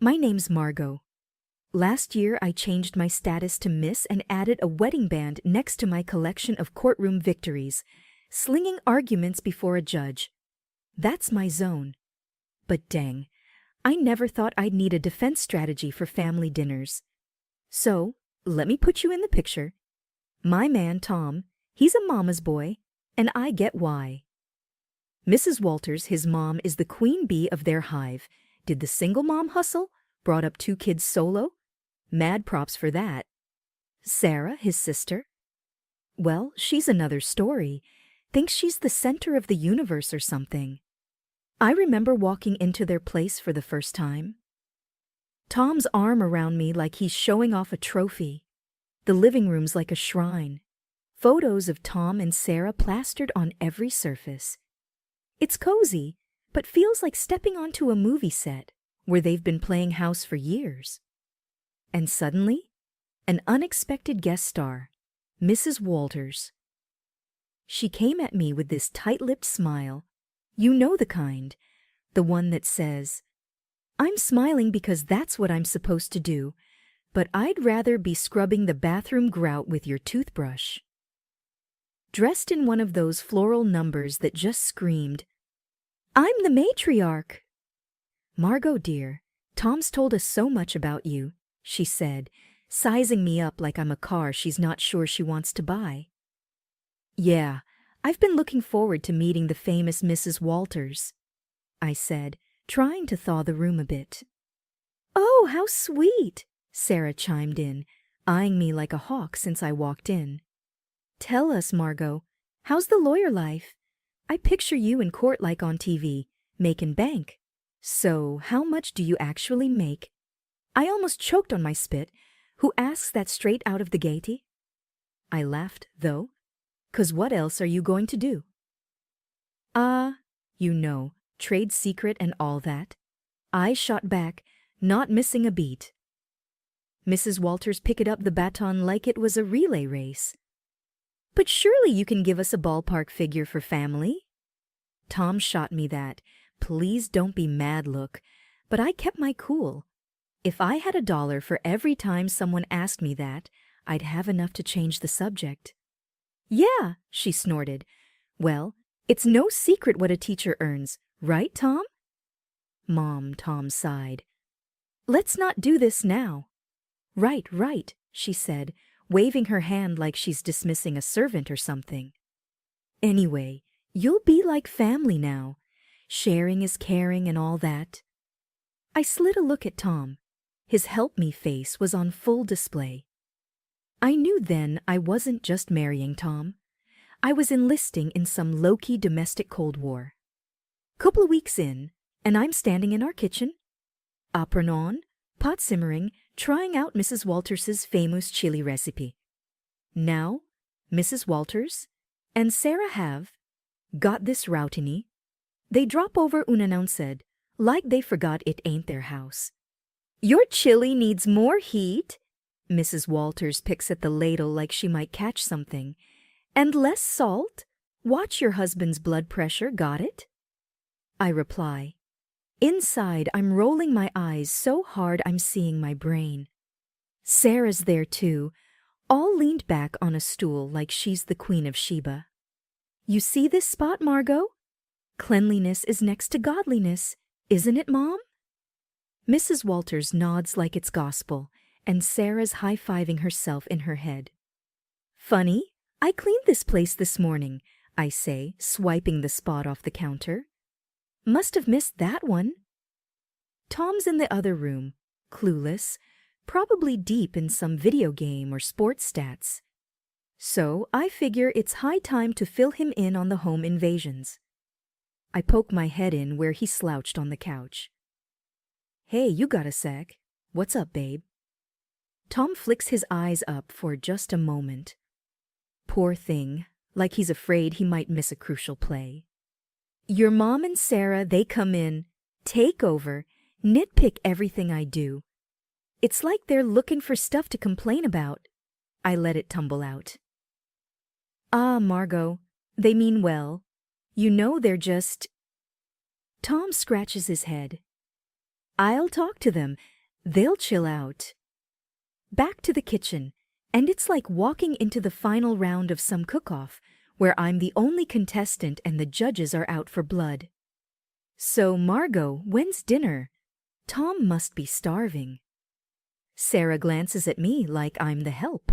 My name's Margot. Last year I changed my status to Miss and added a wedding band next to my collection of courtroom victories, slinging arguments before a judge. That's my zone. But dang, I never thought I'd need a defense strategy for family dinners. So, let me put you in the picture. My man, Tom, he's a mama's boy, and I get why. Mrs. Walters, his mom, is the queen bee of their hive. Did the single mom hustle? Brought up 2 kids solo? Mad props for that. Sarah, his sister? Well, she's another story. Thinks she's the center of the universe or something. I remember walking into their place for the first time. Tom's arm around me like he's showing off a trophy. The living room's like a shrine. Photos of Tom and Sarah plastered on every surface. It's cozy, but feels like stepping onto a movie set where they've been playing house for years. And suddenly, an unexpected guest star, Mrs. Walters. She came at me with this tight-lipped smile. You know the kind, the one that says, "I'm smiling because that's what I'm supposed to do, but I'd rather be scrubbing the bathroom grout with your toothbrush." Dressed in one of those floral numbers that just screamed, "I'm the matriarch." "Margot, dear, Tom's told us so much about you," she said, sizing me up like I'm a car she's not sure she wants to buy. "Yeah, I've been looking forward to meeting the famous Mrs. Walters," I said, trying to thaw the room a bit. "Oh, how sweet," Sarah chimed in, eyeing me like a hawk since I walked in. "Tell us, Margot, how's the lawyer life? I picture you in court like on TV, making bank. So, how much do you actually make?" I almost choked on my spit. Who asks that straight out of the gate? I laughed, though. 'Cause what else are you going to do? You know, trade secret and all that. I shot back, not missing a beat. Mrs. Walters picked up the baton like it was a relay race. "But surely you can give us a ballpark figure for family?" Tom shot me that, "Please don't be mad" look, but I kept my cool. If I had $1 for every time someone asked me that, I'd have enough to change the subject. "Yeah," she snorted. "Well, it's no secret what a teacher earns, right, Tom?" "Mom," Tom sighed. "Let's not do this now." Right, she said, waving her hand like she's dismissing a servant or something. "Anyway, you'll be like family now. Sharing is caring and all that." I slid a look at Tom. His help-me face was on full display. I knew then I wasn't just marrying Tom. I was enlisting in some low-key domestic Cold War. Couple of weeks in, and I'm standing in our kitchen. Apron on, pot simmering, trying out Mrs. Walters's famous chili recipe. Now, Mrs. Walters and Sarah have got this routine. They drop over unannounced, like they forgot it ain't their house. "Your chili needs more heat." Mrs. Walters picks at the ladle like she might catch something. "And less salt. Watch your husband's blood pressure, got it?" I reply. Inside, I'm rolling my eyes so hard I'm seeing my brain. Sarah's there too, all leaned back on a stool like she's the Queen of Sheba. "You see this spot, Margot? Cleanliness is next to godliness, isn't it, Mom?" Mrs. Walters nods like it's gospel, and Sarah's high-fiving herself in her head. "Funny, I cleaned this place this morning," I say, swiping the spot off the counter. "Must have missed that one." Tom's in the other room, clueless, probably deep in some video game or sports stats. So I figure it's high time to fill him in on the home invasions. I poke my head in where he slouched on the couch. "Hey, you got a sec. What's up, babe?" Tom flicks his eyes up for just a moment. Poor thing, like he's afraid he might miss a crucial play. "Your mom and Sarah, they come in, take over, nitpick everything I do. It's like they're looking for stuff to complain about." I let it tumble out. Margot, they mean well. You know they're just..." Tom scratches his head. I'll talk to them. They'll chill out. Back to the kitchen, and it's like walking into the final round of some cook-off, where I'm the only contestant and the judges are out for blood. So, Margot, when's dinner? Tom must be starving. Sarah glances at me like I'm the help.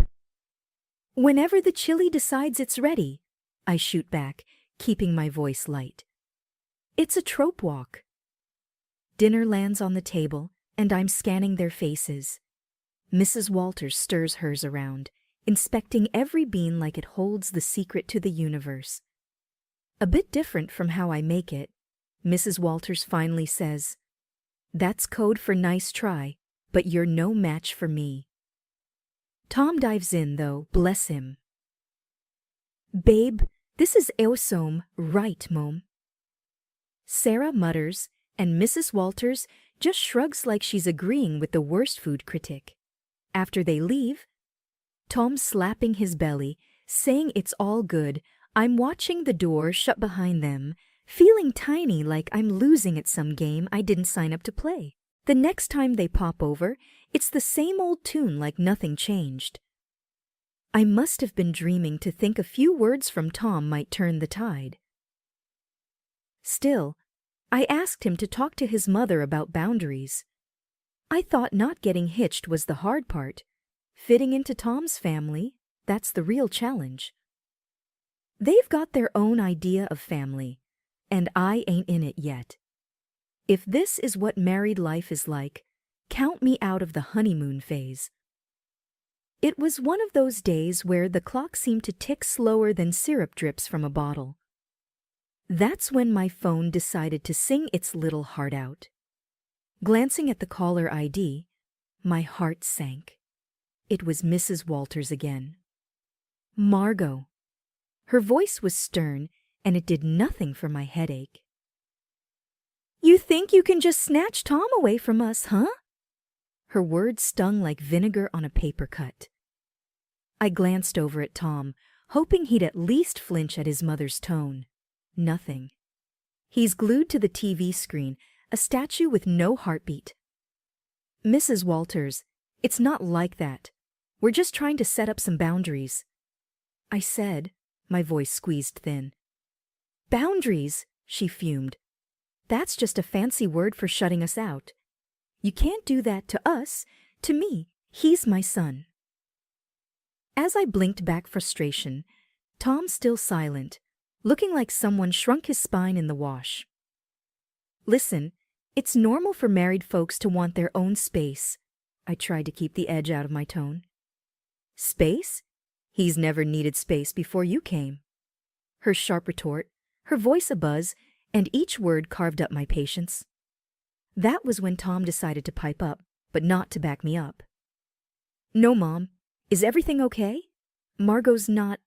Whenever the chili decides it's ready, I shoot back, keeping my voice light. It's a trope walk. Dinner lands on the table, and I'm scanning their faces. Mrs. Walters stirs hers around, inspecting every bean like it holds the secret to the universe. A bit different from how I make it, Mrs. Walters finally says, "That's code for nice try, but you're no match for me." Tom dives in, though, bless him. "Babe, this is awesome, right, Mom?" Sarah mutters, and Mrs. Walters just shrugs like she's agreeing with the worst food critic. After they leave, Tom's slapping his belly, saying it's all good. I'm watching the door shut behind them, feeling tiny like I'm losing at some game I didn't sign up to play. The next time they pop over, it's the same old tune like nothing changed. I must have been dreaming to think a few words from Tom might turn the tide. Still, I asked him to talk to his mother about boundaries. I thought not getting hitched was the hard part. Fitting into Tom's family, that's the real challenge. They've got their own idea of family, and I ain't in it yet. If this is what married life is like, count me out of the honeymoon phase. It was one of those days where the clock seemed to tick slower than syrup drips from a bottle. That's when my phone decided to sing its little heart out. Glancing at the caller ID, my heart sank. It was Mrs. Walters again. Margot. Her voice was stern, and it did nothing for my headache. "You think you can just snatch Tom away from us, huh?" Her words stung like vinegar on a paper cut. I glanced over at Tom, hoping he'd at least flinch at his mother's tone. Nothing. He's glued to the TV screen, a statue with no heartbeat. "Mrs. Walters, it's not like that. We're just trying to set up some boundaries," I said, my voice squeezed thin. "Boundaries," she fumed. "That's just a fancy word for shutting us out. You can't do that to us. To me, he's my son." As I blinked back frustration, Tom still silent, looking like someone shrunk his spine in the wash. "Listen, it's normal for married folks to want their own space." I tried to keep the edge out of my tone. "Space? He's never needed space before you came." Her sharp retort, her voice abuzz, and each word carved up my patience. That was when Tom decided to pipe up, but not to back me up. "No, Mom. Is everything okay? Margot's not,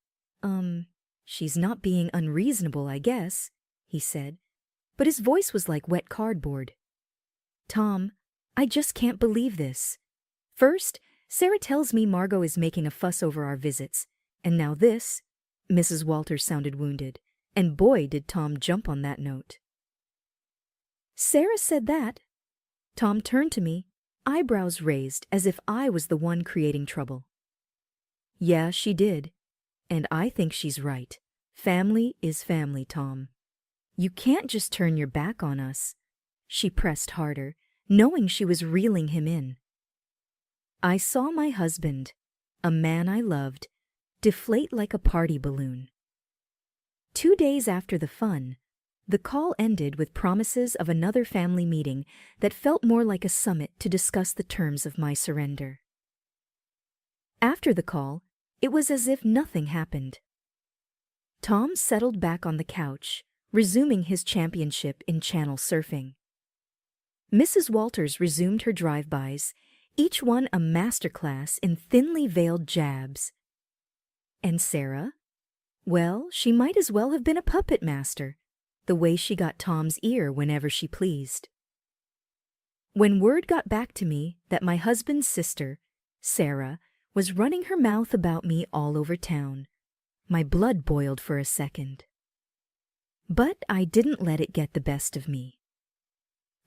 she's not being unreasonable, I guess," he said, but his voice was like wet cardboard. "Tom, I just can't believe this. First, Sarah tells me Margot is making a fuss over our visits, and now this." Mrs. Walters sounded wounded, and boy did Tom jump on that note. "Sarah said that?" Tom turned to me, eyebrows raised as if I was the one creating trouble. "Yeah, she did. And I think she's right. Family is family, Tom. You can't just turn your back on us." She pressed harder, knowing she was reeling him in. I saw my husband, a man I loved, deflate like a party balloon. 2 days after the fun, the call ended with promises of another family meeting that felt more like a summit to discuss the terms of my surrender. After the call, it was as if nothing happened. Tom settled back on the couch, resuming his championship in channel surfing. Mrs. Walters resumed her drive-bys, each one a masterclass in thinly veiled jabs. And Sarah? Well, she might as well have been a puppet master, the way she got Tom's ear whenever she pleased. When word got back to me that my husband's sister, Sarah, was running her mouth about me all over town, my blood boiled for a second. But I didn't let it get the best of me.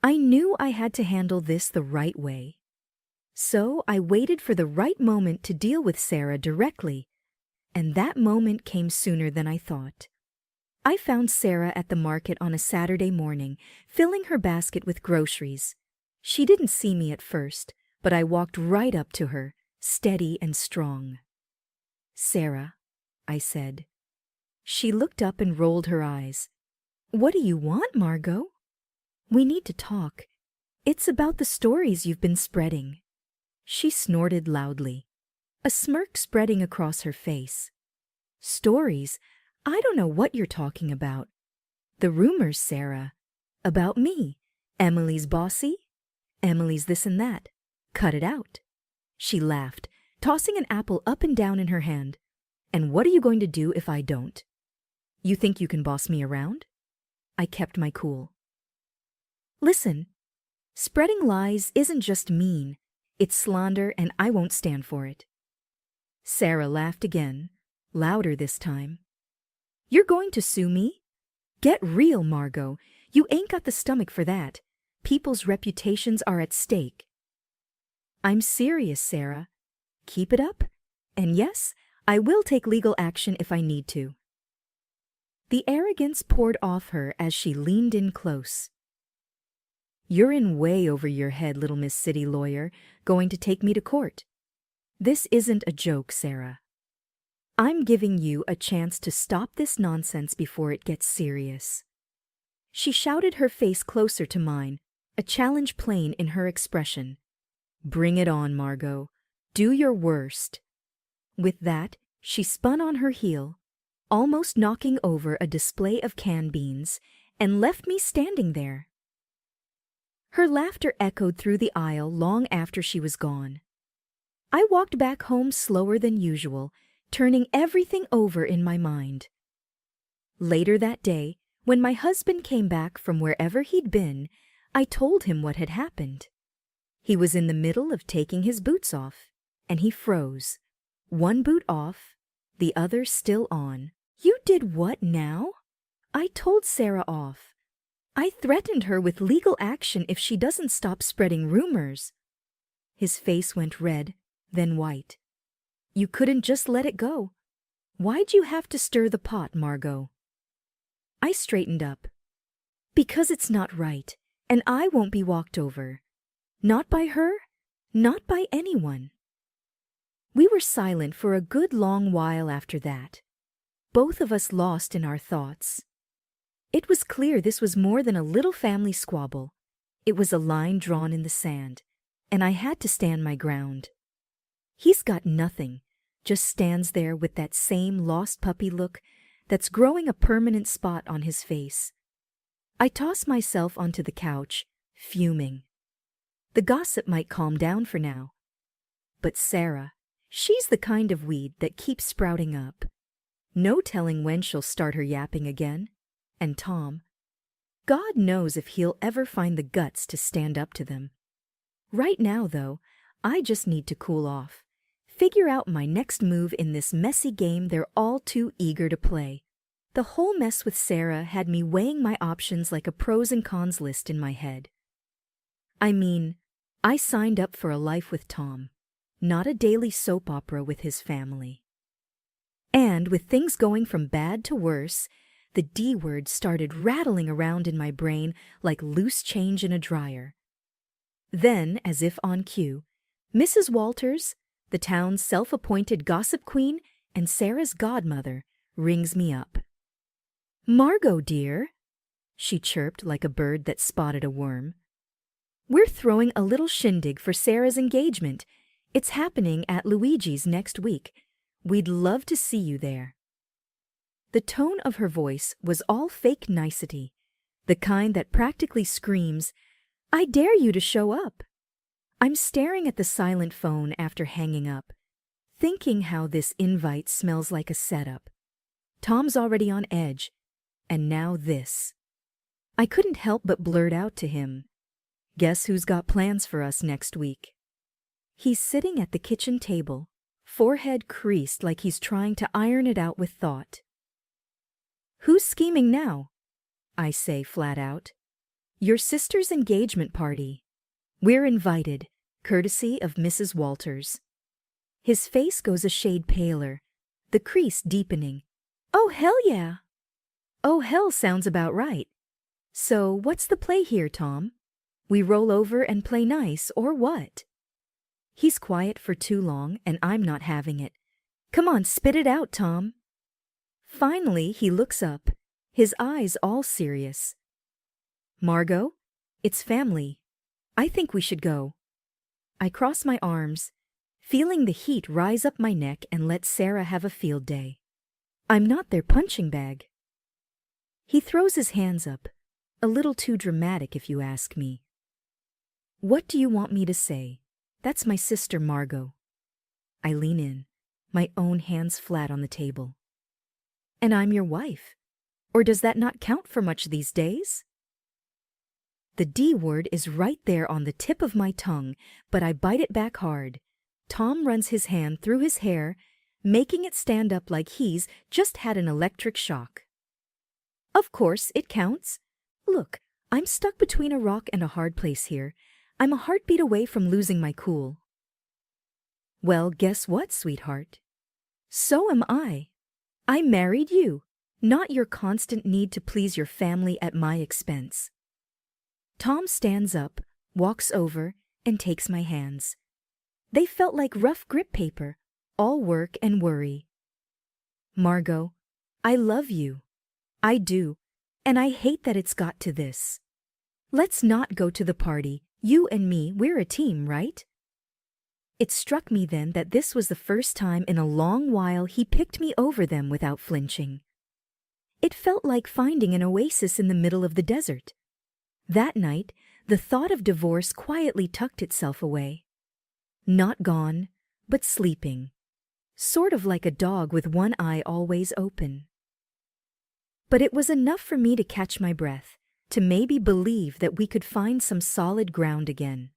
I knew I had to handle this the right way. So I waited for the right moment to deal with Sarah directly, and that moment came sooner than I thought. I found Sarah at the market on a Saturday morning, filling her basket with groceries. She didn't see me at first, but I walked right up to her, steady and strong. "Sarah," I said. She looked up and rolled her eyes. "What do you want, Margot?" "We need to talk. It's about the stories you've been spreading." She snorted loudly, a smirk spreading across her face. "Stories? I don't know what you're talking about." "The rumors, Sarah. About me. Emily's bossy. Emily's this and that. Cut it out." She laughed, tossing an apple up and down in her hand. "And what are you going to do if I don't? You think you can boss me around?" I kept my cool. "Listen, spreading lies isn't just mean. It's slander, and I won't stand for it." Sarah laughed again, louder this time. "You're going to sue me? Get real, Margot. You ain't got the stomach for that. People's reputations are at stake." "I'm serious, Sarah. Keep it up. And yes, I will take legal action if I need to." The arrogance poured off her as she leaned in close. "You're in way over your head, little Miss City Lawyer, going to take me to court. This isn't a joke, Sarah. I'm giving you a chance to stop this nonsense before it gets serious." She shouted, her face closer to mine, a challenge plain in her expression. "Bring it on, Margot. Do your worst." With that, she spun on her heel, almost knocking over a display of canned beans, and left me standing there. Her laughter echoed through the aisle long after she was gone. I walked back home slower than usual, turning everything over in my mind. Later that day, when my husband came back from wherever he'd been, I told him what had happened. He was in the middle of taking his boots off, and he froze. One boot off, the other still on. "You did what now?" "I told Sarah off. I threatened her with legal action if she doesn't stop spreading rumors." His face went red, then white. "You couldn't just let it go. Why'd you have to stir the pot, Margot?" I straightened up. "Because it's not right, and I won't be walked over. Not by her, not by anyone." We were silent for a good long while after that, both of us lost in our thoughts. It was clear this was more than a little family squabble. It was a line drawn in the sand, and I had to stand my ground. He's got nothing, just stands there with that same lost puppy look that's growing a permanent spot on his face. I tossed myself onto the couch, fuming. The gossip might calm down for now. But Sarah, she's the kind of weed that keeps sprouting up. No telling when she'll start her yapping again. And Tom, God knows if he'll ever find the guts to stand up to them. Right now, though, I just need to cool off, figure out my next move in this messy game they're all too eager to play. The whole mess with Sarah had me weighing my options like a pros and cons list in my head. I mean, I signed up for a life with Tom, not a daily soap opera with his family. And with things going from bad to worse, the D word started rattling around in my brain like loose change in a dryer. Then, as if on cue, Mrs. Walters, the town's self-appointed gossip queen and Sarah's godmother, rings me up. "Margot, dear," she chirped like a bird that spotted a worm. "We're throwing a little shindig for Sarah's engagement. It's happening at Luigi's next week. We'd love to see you there." The tone of her voice was all fake nicety, the kind that practically screams, "I dare you to show up." I'm staring at the silent phone after hanging up, thinking how this invite smells like a setup. Tom's already on edge, and now this. I couldn't help but blurt out to him, "Guess who's got plans for us next week?" He's sitting at the kitchen table, forehead creased like he's trying to iron it out with thought. "Who's scheming now?" I say flat out. Your sister's engagement party. We're invited, courtesy of Mrs. Walters. His face goes a shade paler, the crease deepening. Oh, hell yeah! Oh, hell sounds about right. So, what's the play here, Tom? We roll over and play nice, or what? He's quiet for too long, and I'm not having it. Come on, spit it out, Tom. Finally, he looks up, his eyes all serious. Margot, it's family. I think we should go. I cross my arms, feeling the heat rise up my neck and let Sarah have a field day. I'm not their punching bag. He throws his hands up, a little too dramatic if you ask me. What do you want me to say? That's my sister Margot. I lean in, my own hands flat on the table. And I'm your wife. Or does that not count for much these days? The D word is right there on the tip of my tongue, but I bite it back hard. Tom runs his hand through his hair, making it stand up like he's just had an electric shock. Of course, it counts. Look, I'm stuck between a rock and a hard place here. I'm a heartbeat away from losing my cool. Well, guess what, sweetheart? So am I. I married you, not your constant need to please your family at my expense. Tom stands up, walks over, and takes my hands. They felt like rough grip paper, all work and worry. Margot, I love you. I do, and I hate that it's got to this. Let's not go to the party. You and me, we're a team, right? It struck me then that this was the first time in a long while he picked me over them without flinching. It felt like finding an oasis in the middle of the desert. That night, the thought of divorce quietly tucked itself away. Not gone, but sleeping. Sort of like a dog with one eye always open. But it was enough for me to catch my breath, to maybe believe that we could find some solid ground again.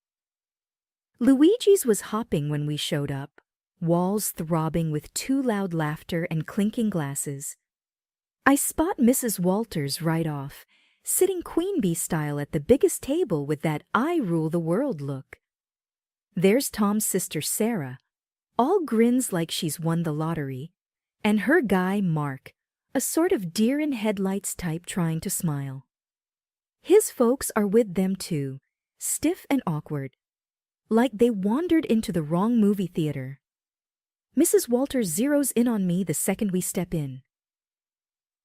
Luigi's was hopping when we showed up, walls throbbing with too loud laughter and clinking glasses. I spot Mrs. Walters right off, sitting queen bee style at the biggest table with that I rule the world look. There's Tom's sister Sarah, all grins like she's won the lottery, and her guy Mark, a sort of deer-in-headlights type trying to smile. His folks are with them too, stiff and awkward, like they wandered into the wrong movie theater. Mrs. Walters zeroes in on me the second we step in.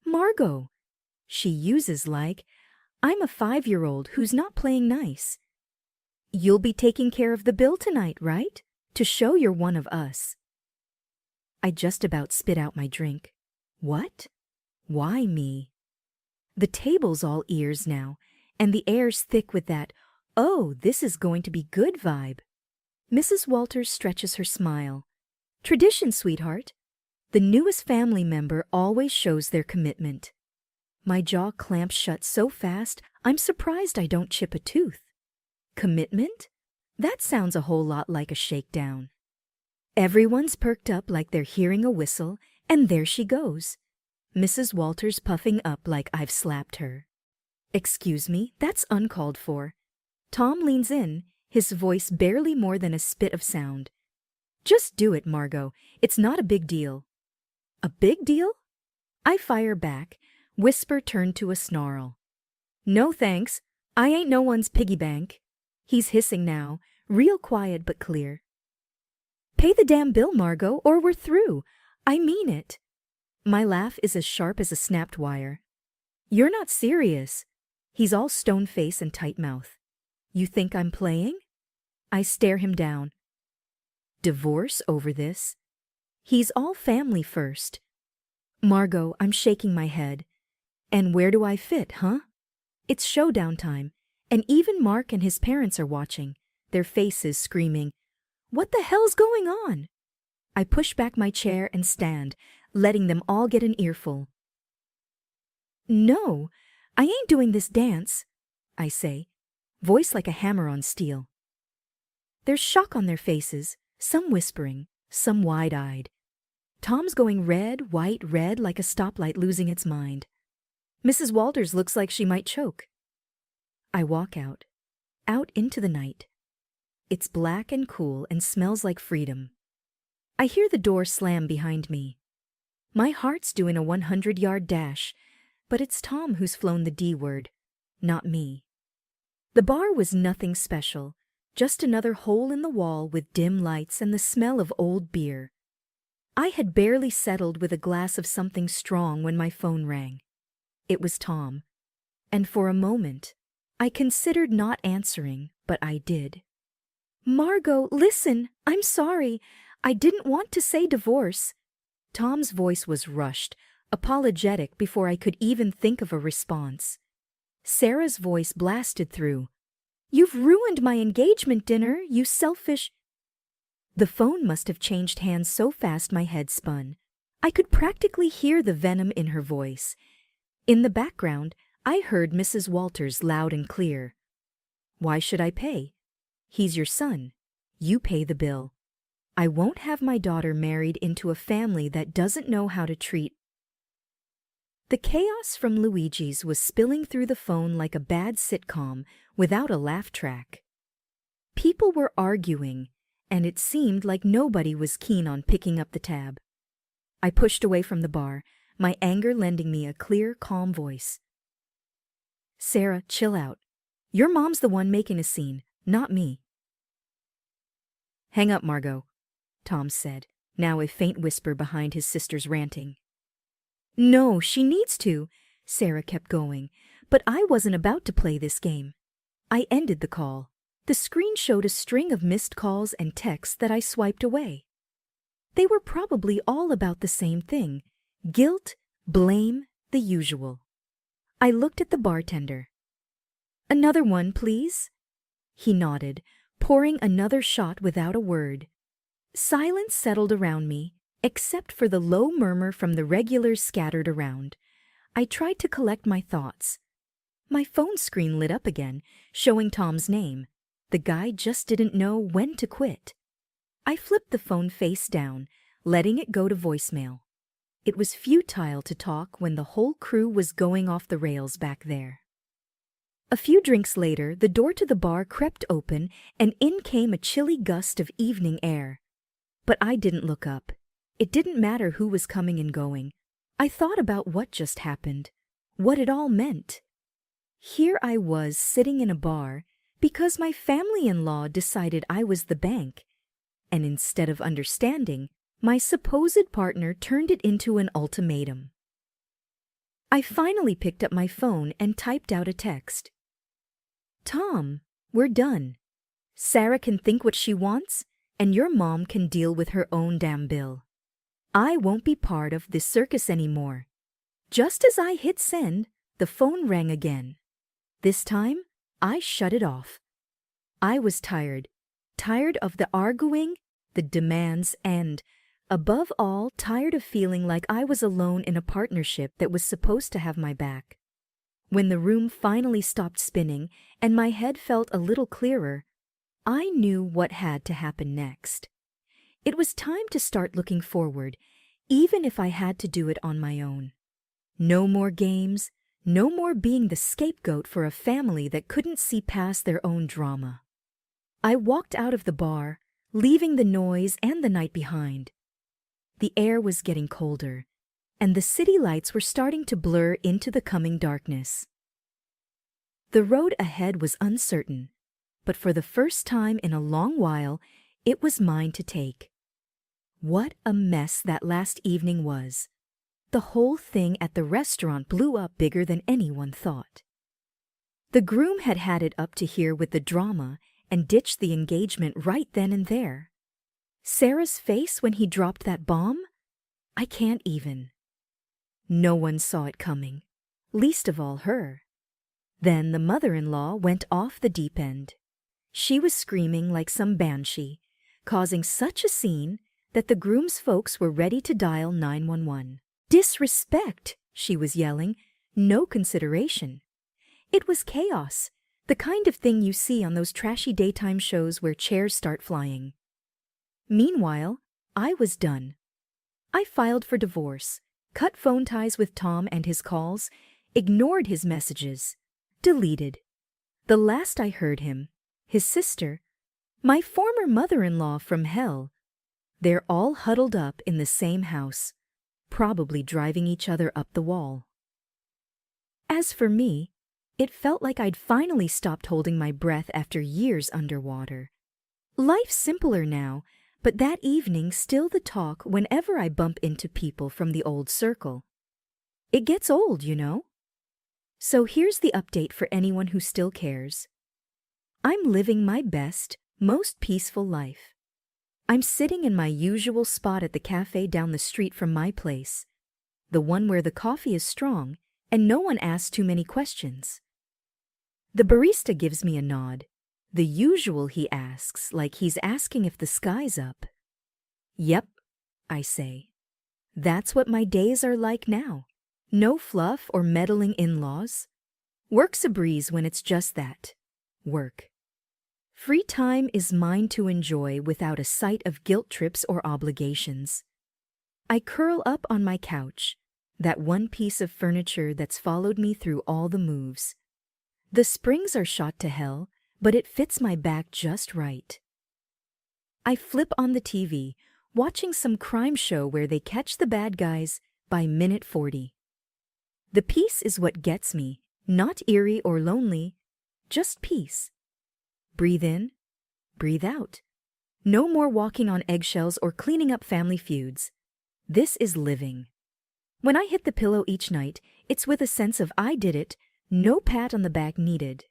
Margot, she uses like, I'm a 5-year-old who's not playing nice. You'll be taking care of the bill tonight, right? To show you're one of us. I just about spit out my drink. What? Why me? The table's all ears now, and the air's thick with that, oh, this is going to be good vibe. Mrs. Walters stretches her smile. Tradition, sweetheart. The newest family member always shows their commitment. My jaw clamps shut so fast, I'm surprised I don't chip a tooth. Commitment? That sounds a whole lot like a shakedown. Everyone's perked up like they're hearing a whistle, and there she goes. Mrs. Walters puffing up like I've slapped her. Excuse me, that's uncalled for. Tom leans in, his voice barely more than a spit of sound. Just do it, Margot. It's not a big deal. A big deal? I fire back, whisper turned to a snarl. No thanks. I ain't no one's piggy bank. He's hissing now, real quiet but clear. Pay the damn bill, Margot, or we're through. I mean it. My laugh is as sharp as a snapped wire. You're not serious. He's all stone face and tight mouth. You think I'm playing? I stare him down. Divorce over this? He's all family first. Margot, I'm shaking my head. And where do I fit, huh? It's showdown time, and even Mark and his parents are watching, their faces screaming, What the hell's going on? I push back my chair and stand, letting them all get an earful. No, I ain't doing this dance, I say, voice like a hammer on steel. There's shock on their faces, some whispering, some wide-eyed. Tom's going red, white, red like a stoplight losing its mind. Mrs. Walters looks like she might choke. I walk out into the night. It's black and cool and smells like freedom. I hear the door slam behind me. My heart's doing a 100-yard dash, but it's Tom who's flown the D word, not me. The bar was nothing special, just another hole in the wall with dim lights and the smell of old beer. I had barely settled with a glass of something strong when my phone rang. It was Tom, and for a moment, I considered not answering, but I did. "Margot, listen, I'm sorry. I didn't want to say divorce." Tom's voice was rushed, apologetic before I could even think of a response. Sarah's voice blasted through. "You've ruined my engagement dinner, you selfish—" The phone must have changed hands so fast my head spun. I could practically hear the venom in her voice. In the background, I heard Mrs. Walters loud and clear. "Why should I pay? He's your son. You pay the bill. I won't have my daughter married into a family that doesn't know how to treat—" The chaos from Luigi's was spilling through the phone like a bad sitcom without a laugh track. People were arguing, and it seemed like nobody was keen on picking up the tab. I pushed away from the bar, my anger lending me a clear, calm voice. "Sarah, chill out. Your mom's the one making a scene, not me." "Hang up, Margot," Tom said, now a faint whisper behind his sister's ranting. "No, she needs to," Sarah kept going, but I wasn't about to play this game. I ended the call. The screen showed a string of missed calls and texts that I swiped away. They were probably all about the same thing: guilt, blame, the usual. I looked at the bartender. "Another one, please?" He nodded, pouring another shot without a word. Silence settled around me, except for the low murmur from the regulars scattered around. I tried to collect my thoughts. My phone screen lit up again, showing Tom's name. The guy just didn't know when to quit. I flipped the phone face down, letting it go to voicemail. It was futile to talk when the whole crew was going off the rails back there. A few drinks later, the door to the bar crept open, and in came a chilly gust of evening air. But I didn't look up. It didn't matter who was coming and going. I thought about what just happened, what it all meant. Here I was sitting in a bar because my family-in-law decided I was the bank, and instead of understanding, my supposed partner turned it into an ultimatum. I finally picked up my phone and typed out a text. "Tom, we're done. Sarah can think what she wants, and your mom can deal with her own damn bill. I won't be part of this circus anymore." Just as I hit send, the phone rang again. This time, I shut it off. I was tired of the arguing, the demands, and, above all, tired of feeling like I was alone in a partnership that was supposed to have my back. When the room finally stopped spinning and my head felt a little clearer, I knew what had to happen next. It was time to start looking forward, even if I had to do it on my own. No more games, no more being the scapegoat for a family that couldn't see past their own drama. I walked out of the bar, leaving the noise and the night behind. The air was getting colder, and the city lights were starting to blur into the coming darkness. The road ahead was uncertain, but for the first time in a long while, it was mine to take. What a mess that last evening was. The whole thing at the restaurant blew up bigger than anyone thought. The groom had had it up to here with the drama and ditched the engagement right then and there. Sarah's face when he dropped that bomb? I can't even. No one saw it coming, least of all her. Then the mother-in-law went off the deep end. She was screaming like some banshee, causing such a scene that the groom's folks were ready to dial 911. "Disrespect," she was yelling, "no consideration." It was chaos, the kind of thing you see on those trashy daytime shows where chairs start flying. Meanwhile, I was done. I filed for divorce, cut phone ties with Tom and his calls, ignored his messages, deleted. The last I heard him, his sister, my former mother-in-law from hell, they're all huddled up in the same house, probably driving each other up the wall. As for me, it felt like I'd finally stopped holding my breath after years underwater. Life's simpler now, but that evening still the talk whenever I bump into people from the old circle. It gets old, you know. So here's the update for anyone who still cares. I'm living my best, most peaceful life. I'm sitting in my usual spot at the cafe down the street from my place, the one where the coffee is strong and no one asks too many questions. The barista gives me a nod. The usual he asks, like he's asking if the sky's up. Yep, I say. That's what my days are like now. No fluff or meddling in-laws. Work's a breeze when it's just that. Work. Free time is mine to enjoy without a sight of guilt trips or obligations. I curl up on my couch, that one piece of furniture that's followed me through all the moves. The springs are shot to hell, but it fits my back just right. I flip on the TV, watching some crime show where they catch the bad guys by minute 40. The peace is what gets me, not eerie or lonely, just peace. Breathe in, breathe out. No more walking on eggshells or cleaning up family feuds. This is living. When I hit the pillow each night, it's with a sense of I did it, no pat on the back needed.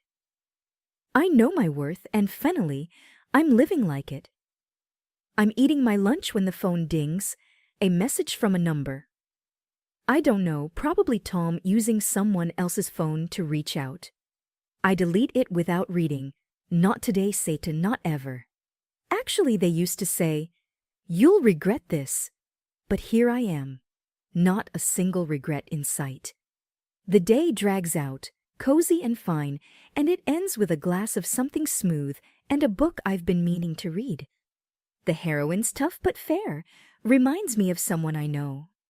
I know my worth, and finally, I'm living like it. I'm eating my lunch when the phone dings, a message from a number. I don't know, probably Tom using someone else's phone to reach out. I delete it without reading. Not today, Satan, not ever. Actually, they used to say, "You'll regret this." But here I am, not a single regret in sight. The day drags out, cozy and fine, and it ends with a glass of something smooth and a book I've been meaning to read. The heroine's tough but fair, reminds me of someone I know.